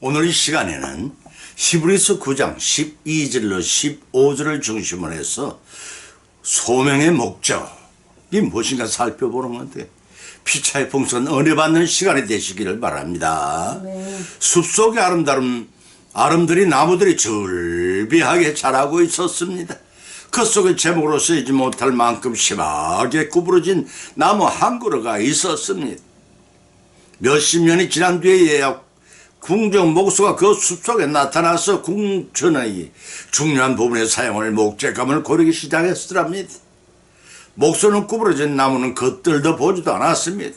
오늘 이 시간에는 히브리서 9장 12절로 15절을 중심으로 해서 소명의 목적이 무엇인가 살펴보는 건데 피차의 풍선 은혜 받는 시간이 되시기를 바랍니다. 네. 숲속의 아름들이 나무들이 절비하게 자라고 있었습니다. 그 속에 제목으로 쓰이지 못할 만큼 심하게 구부러진 나무 한 그루가 있었습니다. 몇십 년이 지난 뒤에야 궁정 목수가 그 숲속에 나타나서 궁전의 중요한 부분에 사용할 목재감을 고르기 시작했더랍니다. 목수는 구부러진 나무는 겉들도 보지도 않았습니다.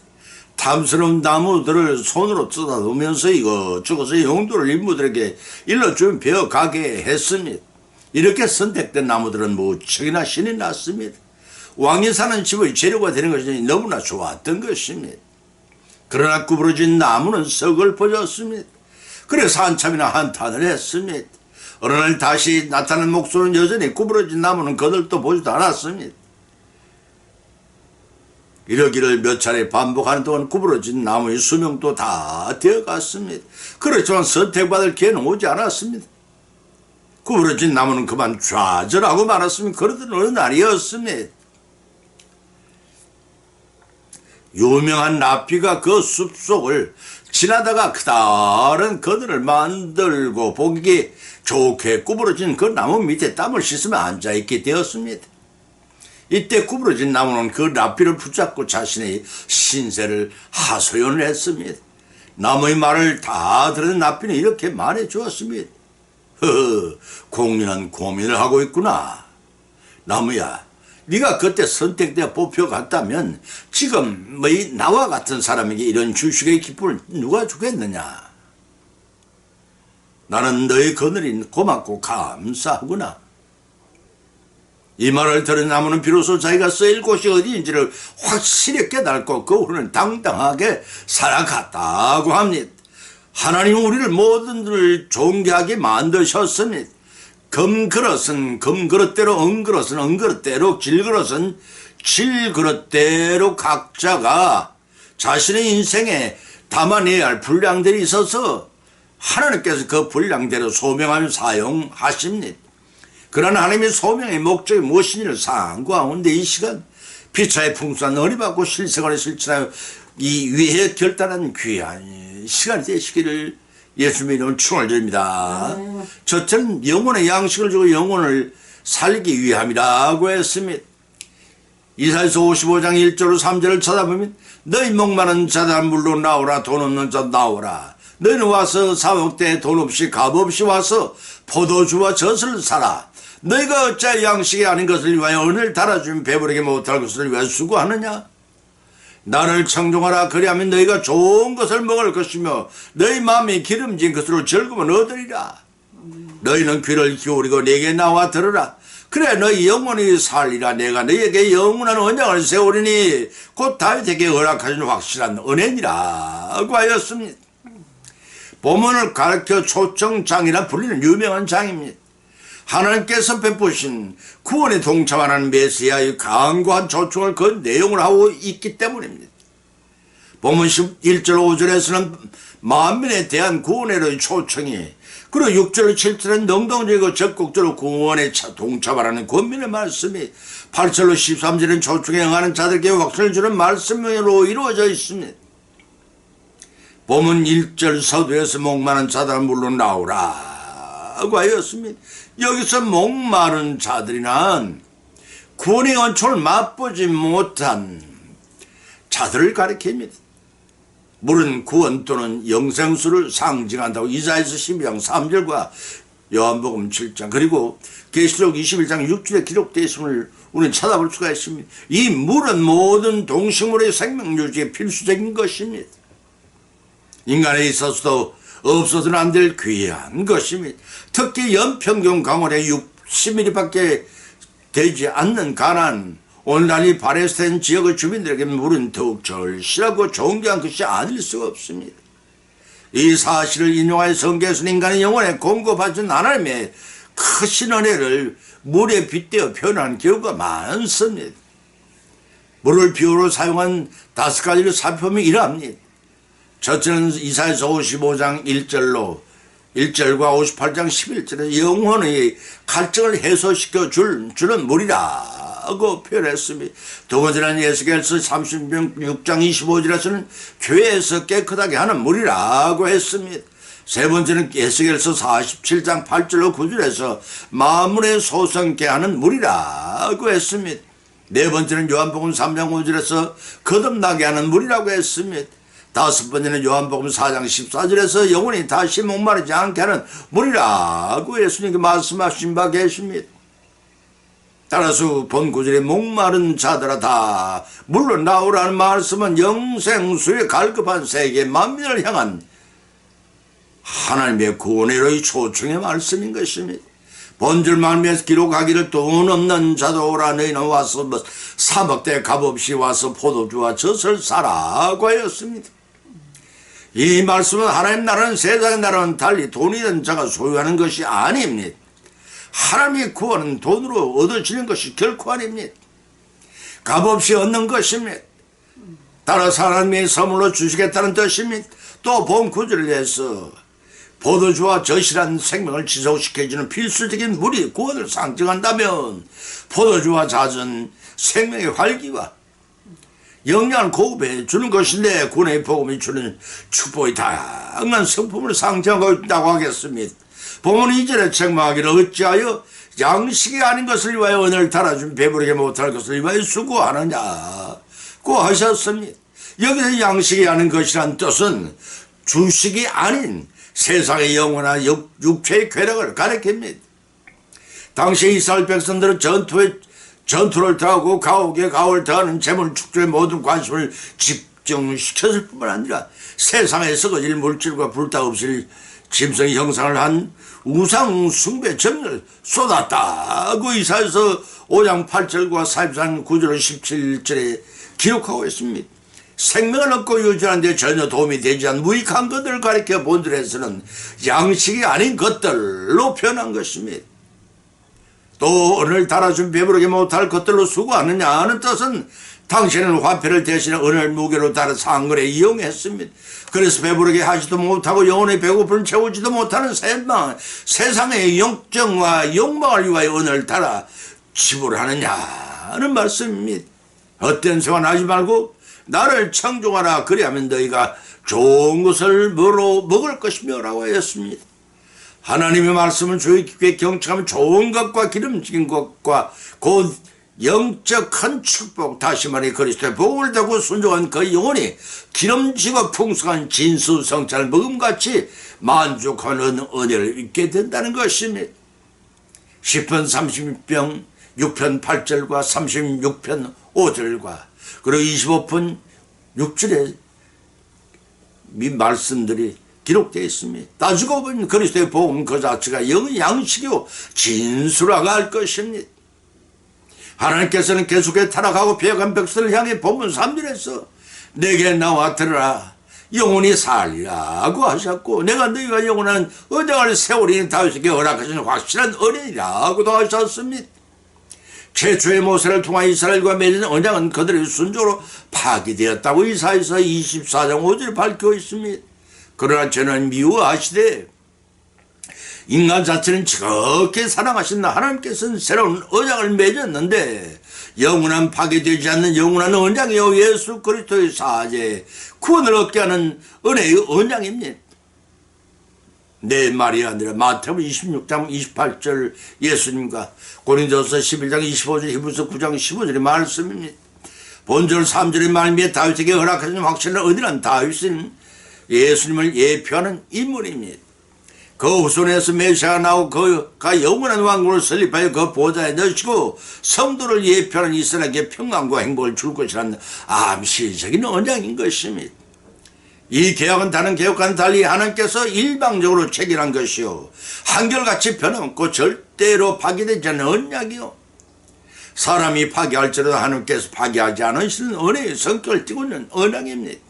탐스러운 나무들을 손으로 뜯어놓으면서 이것저것의 용도를 인부들에게 일러주면 배워가게 했습니다. 이렇게 선택된 나무들은 무척이나 신이 났습니다. 왕이 사는 집의 재료가 되는 것이 너무나 좋았던 것입니다. 그러나 구부러진 나무는 썩을 퍼졌습니다. 그래서 한참이나 한탄을 했습니다. 어느 날 다시 나타난 목소리는 여전히 구부러진 나무는 거들떠 보지도 않았습니다. 이러기를 몇 차례 반복하는 동안 구부러진 나무의 수명도 다 되어갔습니다. 그렇지만 선택받을 기회는 오지 않았습니다. 구부러진 나무는 그만 좌절하고 말았습니다. 그러던 어느 날이었습니다. 유명한 라피가 그 숲속을 지나다가 크다란 그늘을 만들고 보기 좋게 구부러진 그 나무 밑에 땀을 씻으며 앉아있게 되었습니다. 이때 구부러진 나무는 그 라피를 붙잡고 자신의 신세를 하소연을 했습니다. 나무의 말을 다 들은 라피는 이렇게 말해주었습니다. 공연한 고민을 하고 있구나. 나무야, 네가 그때 선택되어 뽑혀갔다면 지금 나와 같은 사람에게 이런 주식의 기쁨을 누가 주겠느냐. 나는 너의 그늘이 고맙고 감사하구나. 이 말을 들은 나무는 비로소 자기가 쓰일 곳이 어디인지를 확실히 깨닫고 그 후는 당당하게 살아갔다고 합니다. 하나님은 우리를 모든들 존귀하게 만드셨습니다. 금그릇은 금그릇대로, 은그릇은 은그릇대로, 질그릇은 질그릇대로 각자가 자신의 인생에 담아내야 할 분량들이 있어서 하나님께서 그 분량대로 소명하며 사용하십니다. 그러나 하나님의 소명의 목적이 무엇인지를 상고하는데 이 시간 피차의 풍성한 은혜 받고 실생활에 실천하여 이 위에 결단한 귀한 시간이 되시기를 예수님의 이름으로 축원드립니다. 저처럼 영혼의 양식을 주고 영혼을 살기 위함이라고 했습니다. 이사야서 55장 1절로 3절을 찾아보면 너희 목마른 자들 물로 나오라. 돈 없는 자 나오라. 너희는 와서 사먹되 돈 없이 값 없이 와서 포도주와 젖을 사라. 너희가 어찌 양식이 아닌 것을 위하여 은을 달아주면 배부르게 못할 것을 위하여 수고하느냐. 나를 청종하라. 그리하면 너희가 좋은 것을 먹을 것이며 너희 마음이 기름진 것으로 즐거움을 얻으리라. 너희는 귀를 기울이고 내게 나와 들으라. 그래 너희 영원히 살리라. 내가 너희에게 영원한 언약을 세우리니 곧 다윗에게 허락하신 확실한 은혜니라고 하였습니다. 본문을 가르쳐 초청장이라 불리는 유명한 장입니다. 하나님께서 베푸신 구원에 동참하는 메시아의 강고한 초청을 그 내용을 하고 있기 때문입니다. 본문 11절 5절에서는 만민에 대한 구원의 초청이, 그리고 6절 7절은 능동적이고 적극적으로 구원에 동참하라는 권면의 말씀이, 8절로 13절은 초청에 응하는 자들에게 확신을 주는 말씀으로 이루어져 있습니다. 본문 1절 서두에서 목마른 자들 물론 나오라고 하였습니다. 여기서 목마른 자들이란 구원의 은총을 맛보지 못한 자들을 가리킵니다. 물은 구원 또는 영생수를 상징한다고 이사야서 12장 3절과 요한복음 7장 그리고 계시록 21장 6절에 기록되어 있음을 우리는 찾아볼 수가 있습니다. 이 물은 모든 동식물의 생명 유지에 필수적인 것입니다. 인간에 있어서도 없어서는 안 될 귀한 것입니다. 특히 연평균 강원에 60mm밖에 되지 않는 가난, 온난이 발해된 지역의 주민들에게 물은 더욱 절실하고 존귀한 것이 아닐 수가 없습니다. 이 사실을 인용하여 성경에서는 인간의 영혼에 공급하신 하나님의 크신 은혜를 물에 빗대어 표현한 경우가 많습니다. 물을 비유로 사용한 5가지를 살펴보면 이러합니다. 첫째는 이사야서 55장 1절로 1절과 58장 11절에 영혼의 갈증을 해소시켜 주는 물이라고 표현했습니다. 두 번째는 에스겔서 36장 25절에서는 죄에서 깨끗하게 하는 물이라고 했습니다. 세 번째는 에스겔서 47장 8절로 9절에서 만물의 소성케 하는 물이라고 했습니다. 네 번째는 요한복음 3장 5절에서 거듭나게 하는 물이라고 했습니다. 다섯 번째는 요한복음 4장 14절에서 영혼이 다시 목마르지 않게 하는 물이라고 예수님께 말씀하신 바 계십니다. 따라서 본 구절에 목마른 자들아 다 물로 나오라는 말씀은 영생수의 갈급한 세계 만민을 향한 하나님의 구원의 초청의 말씀인 것입니다. 본줄 말미에서 기록하기를 돈 없는 자도 오라 너희는 와서 사막대 값없이 와서 포도주와 젖을 사라고 하였습니다. 이 말씀은 하나님 나라는 세상의 나라는 달리 돈이 된 자가 소유하는 것이 아닙니다. 하나님의 구원은 돈으로 얻어지는 것이 결코 아닙니다. 값없이 얻는 것입니다. 따라서 하나님의 선물로 주시겠다는 뜻입니다. 또 본 구절을 해서 포도주와 젖이란 생명을 지속시켜주는 필수적인 물이 구원을 상징한다면 포도주와 젖은 생명의 활기와 영양을 공급해 주는 것인데 구원의 복음이 주는 축복의 다양한 성품을 상징하고 있다고 하겠습니다. 본문은 2절에 책망하기를 어찌하여 양식이 아닌 것을 위하여 은혜를 달아준 배부르게 못할 것을 위하여 수고하느냐고 하셨습니다. 여기서 양식이 아닌 것이란 뜻은 주식이 아닌 세상의 영혼과 육체의 쾌락을 가리킵니다. 당시 이스라엘 백성들은 전투를 더하고 가옥에 가옥을 더하는 재물 축제에 모든 관심을 집중시켰을 뿐만 아니라 세상에 썩어질 물질과 불타없을 짐승의 형상을 한 우상 숭배 정을 쏟았다고 이사야서 5장 8절과 43장 9절 17절에 기록하고 있습니다. 생명을 얻고 유지하는 데 전혀 도움이 되지 않는 무익한 것들을 가리켜 본들에서는 양식이 아닌 것들로 표현한 것입니다. 또 은을 달아준 배부르게 못할 것들로 수고하느냐 하는 뜻은 당신은 화폐를 대신에 은을 무게로 달아 상거래 이용했습니다. 그래서 배부르게 하지도 못하고 영혼의 배고픔을 채우지도 못하는 세상의 영정과 욕망을 위하여 은을 달아 지불하느냐는 말씀입니다. 헛된 생활 하지 말고 나를 청종하라 그리하면 너희가 좋은 것을 먹을 것이며 라고 하였습니다. 하나님의 말씀을 주의 깊게 경청하면 좋은 것과 기름진 것과 곧 영적 큰 축복, 다시 말해 그리스도의 복음을 듣고 순종한 그 영혼이 기름지고 풍성한 진수성찬을 먹음같이 만족하는 은혜를 잊게 된다는 것입니다. 10편 36편 8절과 36편 5절과 그리고 25편 6절에 이 말씀들이 기록되어 있습니다. 따지고 보면 그리스도의 복음 그 자체가 양식이요 진수라고 할 것입니다. 하나님께서는 계속해 타락하고 배역한 백성을 향해 본문 3절에서 내게 나와 들으라 영원히 살리라고 하셨고 내가 너희가 영원한 언약을 세우리니 다윗에게 허락하신 확실한 은혜라고도 하셨습니다. 최초의 모세를 통한 이스라엘과 맺은 언약은 그들의 순종으로 파기되었다고 이사야서 24장 5절에 밝혀 있습니다. 그러나 저는 미워하시되 인간 자체는 지극히 사랑하신 하나님께서는 새로운 언약을 맺었는데 영원한 파괴되지 않는 영원한 언약이요 예수 그리스도의 사제 구원을 얻게 하는 은혜의 언약입니다. 내 말이 아니라 마태복음 26장 28절 예수님과 고린도서 11장 25절 히브리서 9장 15절의 말씀입니다. 본절 3절의 말미에 다윗에게 허락하신 확실한 은혜란 다윗은 예수님을 예표하는 인물입니다. 그 후손에서 메시아가 나오고 그가 영원한 왕국을 설립하여 그 보좌에 넣으시고 성도를 예표하는 이스라엘에게 평강과 행복을 줄 것이라는 암시적인 언약인 것입니다. 이 개혁은 다른 개혁과는 달리 하나님께서 일방적으로 체결한 것이요 한결같이 변함없고 절대로 파기되지 않는 언약이요 사람이 파기할지라도 하나님께서 파기하지 않으시는 은혜의 성격을 띠고 있는 언약입니다.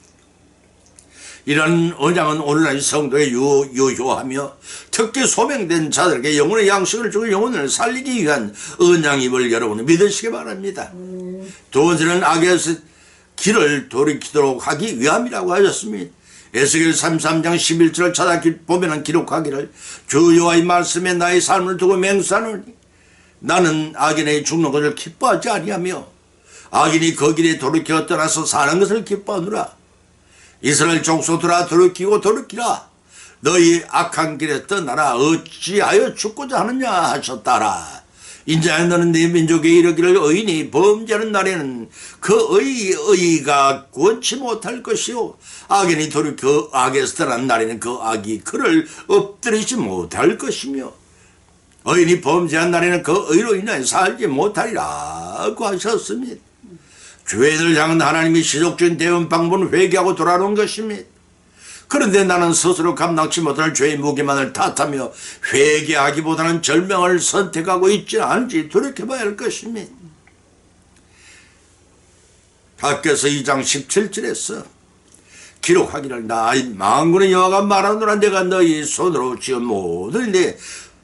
이런 언약은 오늘날 성도에 유효하며 특히 소명된 자들에게 영혼의 양식을 주고 영혼을 살리기 위한 언약임을 여러분이 믿으시기 바랍니다. 두 번째는 악에서 길을 돌이키도록 하기 위함이라고 하셨습니다. 에스겔 33장 11절을 찾아보면 기록하기를 주 여호와의 말씀에 나의 삶을 두고 맹세하노니 나는 악인의 죽는 것을 기뻐하지 아니하며 악인이 그 길에 돌이켜 떠나서 사는 것을 기뻐하노라. 이스라엘 족속들아 돌이키고 돌이키라. 너희 악한 길에 떠나라. 어찌하여 죽고자 하느냐 하셨다라. 인자여 너는 네 민족에 이르기를 의인이 범죄하는 날에는 그 의가 구원치 못할 것이요 악인이 돌이켜 악에서 떠난 날에는 그 악이 그를 엎드리지 못할 것이며 의인이 범죄한 날에는 그 의로 인하여 살지 못하리라고 하셨습니다. 죄인을 향한 하나님의 시족적인 대응 방법은 회개하고 돌아오는 것입니다. 그런데 나는 스스로 감당치 못할 죄의 무게만을 탓하며 회개하기보다는 절명을 선택하고 있지 않은지 돌이켜봐야 할 것입니다. 밖에서 2장 17절에서 기록하기를 나의 만군의 여호와가 말하노라. 내가 너희 손으로 지은 모든 내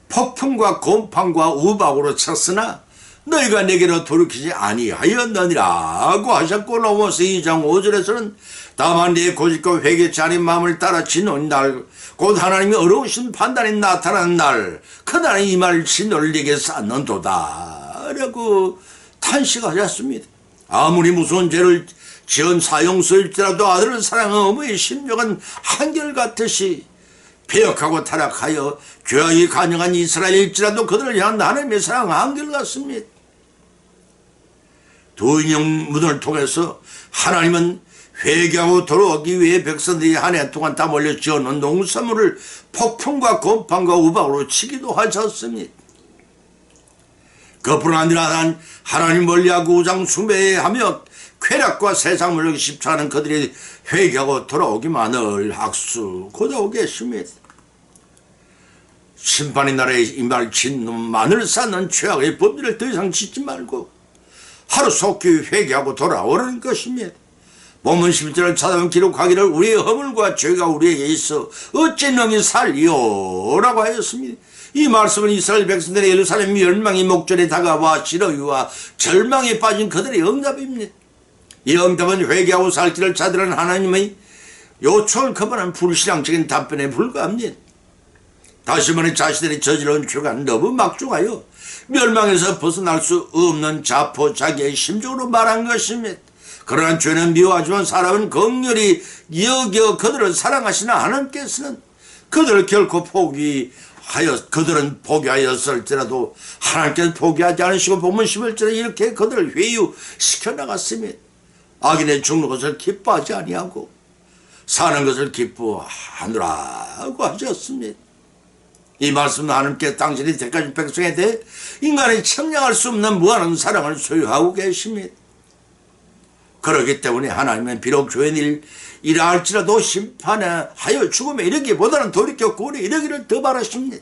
폭풍과 곰팡과 우박으로 쳤으나 너희가 내게로 돌이키지 아니하였느니라고 하셨고, 로마서 2장 5절에서는 다만 네 고집과 회개치 않은 마음을 따라 지는 날 곧 하나님의 어려우신 판단이 나타나는 날 그날은 이 말치 너를 네게 쌓는도다 라고 탄식하셨습니다. 아무리 무서운 죄를 지은 사형수일지라도 아들을 사랑한 어머니의 심령은 한결같듯이 배역하고 타락하여 죄악이 간영한 이스라엘일지라도 그들을 향한 하나님의 사랑 한결같습니다. 두 인형 문을 통해서 하나님은 회개하고 돌아오기 위해 백성들이 한 해 동안 다 몰려 지어놓은 농산물을 폭풍과 곰팡과 우박으로 치기도 하셨습니다. 그뿐 아니라 하나님 멀리하고 우상 숭배하며 쾌락과 세상 물력이 십차하는 그들이 회개하고 돌아오기만을 학수고자고 계십니다. 심판의 날에 임할 진놈 마늘 쌓는 죄악의 범죄를 더 이상 짓지 말고 하루속히 회개하고 돌아오라는 것입니다. 본문 11절을 찾아보면 기록하기를 우리의 허물과 죄가 우리에게 있어 어찌 능히 살리오 라고 하였습니다. 이 말씀은 이스라엘 백성들의 예루살렘 멸망의 목전에 다가와 시러위와 절망에 빠진 그들의 응답입니다. 이 응답은 회개하고 살 길을 찾으라는 하나님의 요청을 거부하는 불신앙적인 답변에 불과합니다. 다시 말해 자신들이 저지른 죄가 너무 막중하여 멸망에서 벗어날 수 없는 자포자기의 심정으로 말한 것입니다. 그러나 죄는 미워하지만 사람은 긍휼히 여겨 그들을 사랑하시나 하나님께서는 그들을 결코 그들은 포기하였을지라도 하나님께서 포기하지 않으시고 본문 11절에 이렇게 그들을 회유시켜 나갔습니다. 악인의 죽는 것을 기뻐하지 아니하고 사는 것을 기뻐하노라고 하셨습니다. 이 말씀은 하나님께 당신이 택하신 백성에 대해 인간이 측량할 수 없는 무한한 사랑을 소유하고 계십니다. 그렇기 때문에 하나님은 비록 죄인이라 할지라도 심판하여 죽음에 이르기보다는 돌이켜 구원에 이르기를 더 바라십니다.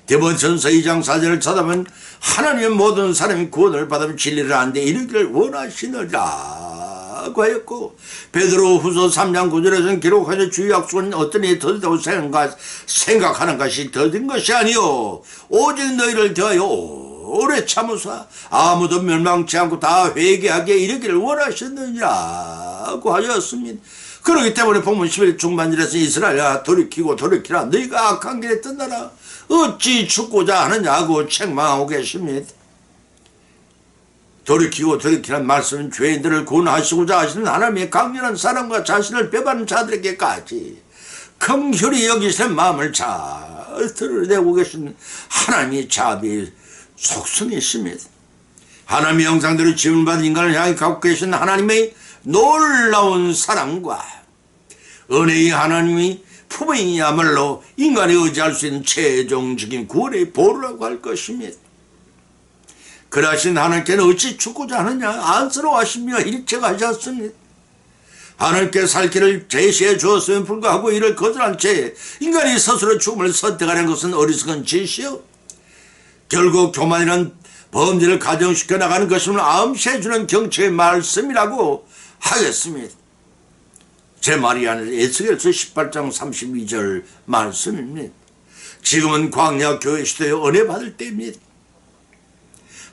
디모데전서 2장 4절을 찾아보면 하나님은 모든 사람이 구원을 받으면 진리를 아는데 이르기를 원하시느라고 하였고, 베드로후서 3장 9절에서는 기록하여 주의 약속은 어떤 일이 더디다고 생각하는 것이 더딘 것이 아니요 오직 너희를 대하여 오래 참으사 아무도 멸망치 않고 다 회개하게 이르기를 원하셨느니라고 하였습니다. 그렇기 때문에 본문 11 중반절에서 이스라엘아 돌이키고 돌이키라. 너희가 악한 길에 떠나라. 어찌 죽고자 하느냐고 책망하고 계십니다. 돌이키고 돌이키란 말씀은 죄인들을 구원하시고자 하시는 하나님의 강렬한 사랑과 자신을 배반하는 자들에게까지 긍휼히 여기시는 마음을 잘 드러내고 계신 하나님의 자비의 속성이십니다. 하나님의 형상대로 지음을 받은 인간을 향해 갖고 계신 하나님의 놀라운 사랑과 은혜의 하나님의 품행이야말로 인간이 의지할 수 있는 최종적인 구원의 보루라고 할 것입니다. 그러하신 하나님께는 어찌 죽고자 하느냐 안쓰러워하시며 일책하셨습니다. 하나님께 살 길을 제시해 주었으면 불구하고 이를 거절한 채 인간이 스스로 죽음을 선택하는 것은 어리석은 짓이요 결국 교만이란 범죄를 가정시켜 나가는 것임을 암시해주는 경치의 말씀이라고 하겠습니다. 제 말이 아니라 에스겔서 18장 32절 말씀입니다. 지금은 광야 교회 시대에 은혜 받을 때입니다.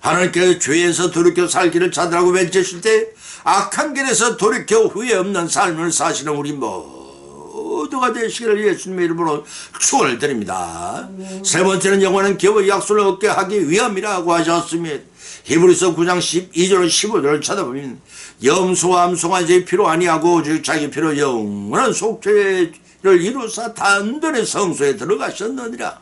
하나님께서 죄에서 돌이켜 살 길을 찾으라고 외치실 때 악한 길에서 돌이켜 후회 없는 삶을 사시는 우리 모두가 되시기를 예수님의 이름으로 축원을 드립니다. 세 번째는 영원한 기업의 약속을 얻게 하기 위함이라고 하셨습니다. 히브리서 9장 12절 15절을 찾아보면 염소와 암송아지 제 피로 아니하고 오직 자기 피로 영원한 속죄를 이루사 단번에 성소에 들어가셨느니라.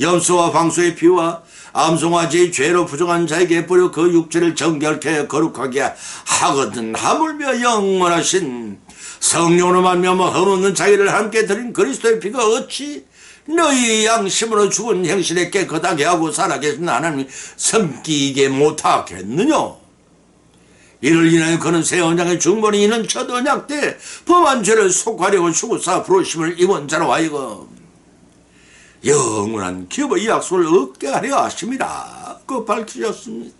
염소와 방소의 피와 암송아지의 죄로 부정한 자에게 뿌려 그 육체를 정결케 거룩하게 하거든 하물며 영원하신 성령으로 말미암아 흠없는 자기를 함께 드린 그리스도의 피가 어찌 너희 양심으로 죽은 행실에 깨끗하게 하고 살아계신 하나님이 섬기게 못하겠느냐. 이를 인하여 그는 새 언약의 중본이 있는 첫 언약 때 범한 죄를 속하려고 죽으사 부르심을 입은 자로 하여금 영원한 기업의 약속을 얻게 하려 하심이라 그 밝히셨습니다.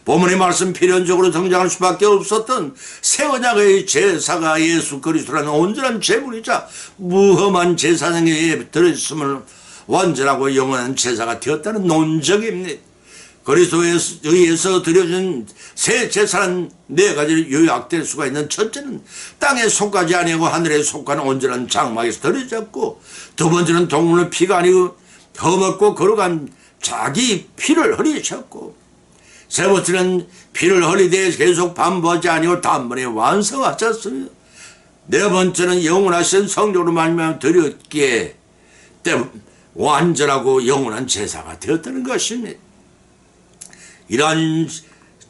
본문의 말씀 필연적으로 등장할 수밖에 없었던 새 언약의 제사가 예수 그리스도라는 온전한 제물이자 무험한 제사장에 들어있음을 완전하고 영원한 제사가 되었다는 논적입니다. 그리스도에 의해서 드려진 새 제사는 네 가지로 요약될 수가 있는 첫째는 땅에 속하지 아니하고 하늘에 속하는 온전한 장막에서 드려졌고, 두 번째는 동물의 피가 아니고 험없고 거룩한 자기 피를 흘리셨고, 세 번째는 피를 흘리되 계속 반복하지 아니고 단번에 완성하셨습니다. 네 번째는 영원하신 성령으로 말미암아 드렸기에 완전하고 영원한 제사가 되었다는 것입니다. 이러한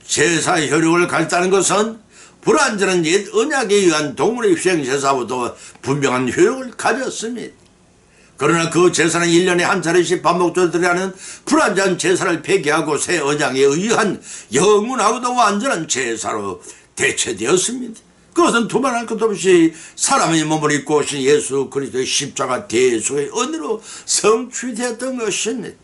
제사의 효력을 갖다는 것은 불완전한 옛 언약에 의한 동물의 희생제사보다 분명한 효력을 가졌습니다. 그러나 그 제사는 1년에 한 차례씩 반복적으로 드려야 불완전한 제사를 폐기하고 새 언약에 의한 영원하고도 완전한 제사로 대체되었습니다. 그것은 두말할 것도 없이 사람의 몸을 입고 오신 예수 그리스도의 십자가 대속의 은혜로 성취되었던 것입니다.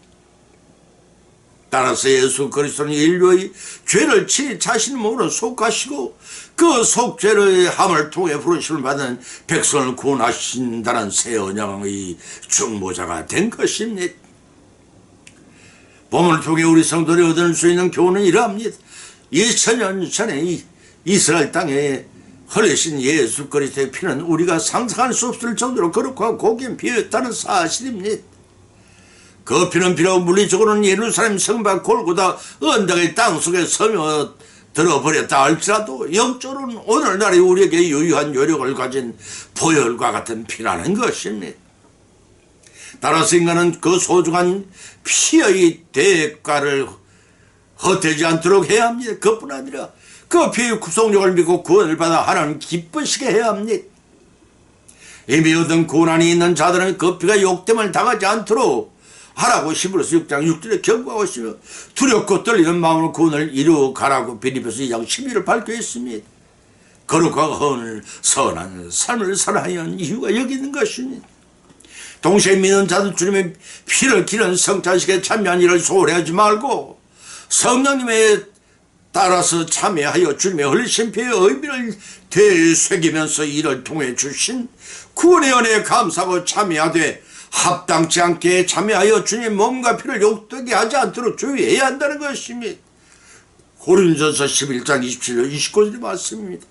따라서 예수 그리스도는 인류의 죄를 친히 자신의 몸으로 속하시고 그 속죄의 함을 통해 부르심을 받은 백성을 구원하신다는 새 언약의 중보자가 된 것입니다. 본문을 통해 우리 성도들이 얻을 수 있는 교훈은 이러합니다. 2000년 전에 이스라엘 땅에 흘리신 예수 그리스도의 피는 우리가 상상할 수 없을 정도로 거룩하고 고귀한 피였다는 사실입니다. 그 피는 비록 물리적으로는 예루살렘 성벽 골고다 언덕의 땅속에 스며 들어버렸다 할지라도 영적으로는 오늘날의 우리에게 유효한 요력을 가진 보혈과 같은 피라는 것입니다. 따라서 인간은 그 소중한 피의 대가를 헛되지 않도록 해야 합니다. 그뿐 아니라 그 피의 구속력을 믿고 구원을 받아 하나님 기쁘시게 해야 합니다. 이미 얻은 고난이 있는 자들은 그 피가 욕됨을 당하지 않도록 하라고 히브리서 6장 6절에 경고하고 있으며 두렵고 떨리는 마음으로 구원을 이루어가라고 빌립보서 2장 12절을 밝혀 있습니다. 거룩하고 헌을 선한 삶을 살아야 하는 이유가 여기 있는 것입니다. 동시에 믿는 자들 주님의 피를 기른 성찬식에 참여한 일을 소홀히 하지 말고 성령님에 따라서 참여하여 주님의 흘리신 피의 의미를 되새기면서 이를 통해 주신 구원의 은혜에 감사하고 참여하되 합당치 않게 참여하여 주님의 몸과 피를 욕되게 하지 않도록 주의해야 한다는 것입니다. 고린도전서 11장 27절 29절의 말씀입니다.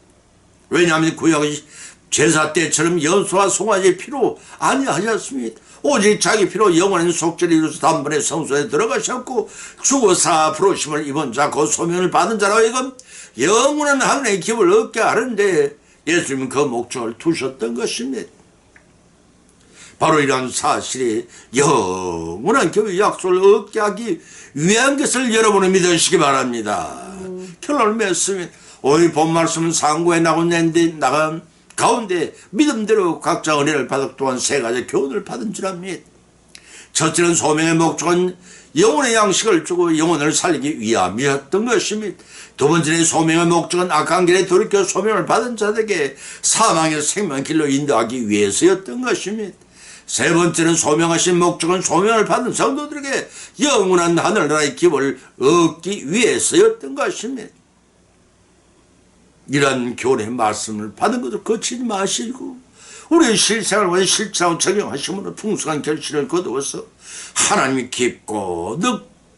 왜냐하면 구약의 제사 때처럼 염소와 송아지의 피로 아니하셨습니다. 오직 자기 피로 영원한 속죄를 이루어서 단번에 성소에 들어가셨고 죽어사 부르심을 입은 자 그 소명을 받은 자로 하여금 영원한 하나님의 기업을 얻게 하는데 예수님은 그 목적을 두셨던 것입니다. 바로 이러한 사실이 영원한 기업의 약속을 얻게 하기 위한 것을 여러분은 믿으시기 바랍니다. 결론을 맺습니다. 오늘 본 말씀은 상고에 나간 가운데 믿음대로 각자 은혜를 받았 또한 세 가지 교훈을 받은 줄 압니다. 첫째는 소명의 목적은 영혼의 양식을 주고 영혼을 살리기 위함이었던 것입니다. 두 번째는 소명의 목적은 악한 길에 돌이켜 소명을 받은 자들에게 사망에서 생명의 길로 인도하기 위해서였던 것입니다. 세 번째는 소명하신 목적은 소명을 받은 성도들에게 영원한 하늘나라의 기업을 얻기 위해서였던 것입니다. 이러한 교훈의 말씀을 받은 것을 거치지 마시고 우리의 실생활과 실천하고 적용하심으로 풍성한 결실을 거두어서 하나님이 깊고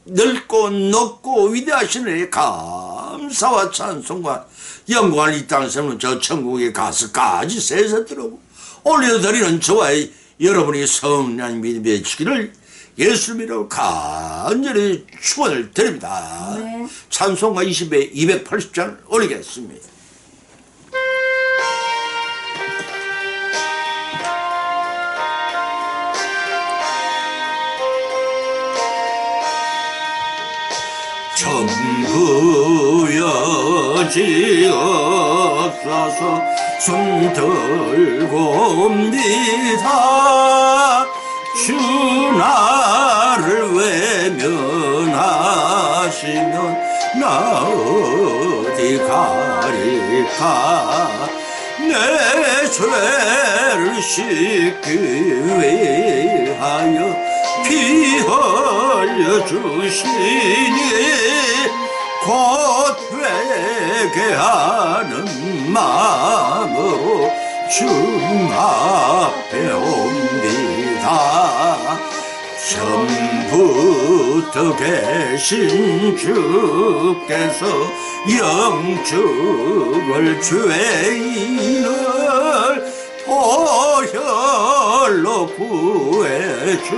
넓고 높고 위대하신 은혜에 감사하는 감사와 찬송과 영광을 이 땅에서는 저 천국에 가서까지 세세들고 올려드리는 저와 여러분이 성령 믿음의 지기를 예수님으로 간절히 축원을 드립니다. 네. 찬송가 20에 280장 올리겠습니다. 전부여 지옵소서 손 들고 옵니다. 주 나를 외면하시면 나 어디 가리까. 내 죄를 씻기 위하여 피 흘려 주시니 곧 회개하는 마음으로 주 앞에 옵니다. 처음부터 계신 주께서 영적을 죄인을 보혈로 구해주시니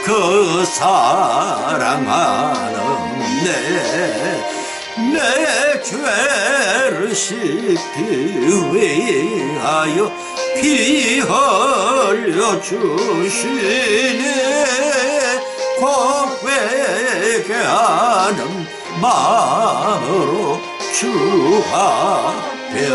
그 사랑하는 내 죄를 씻기 위하여 피 흘려 주시니 곧 회개하는 마음으로 주 앞에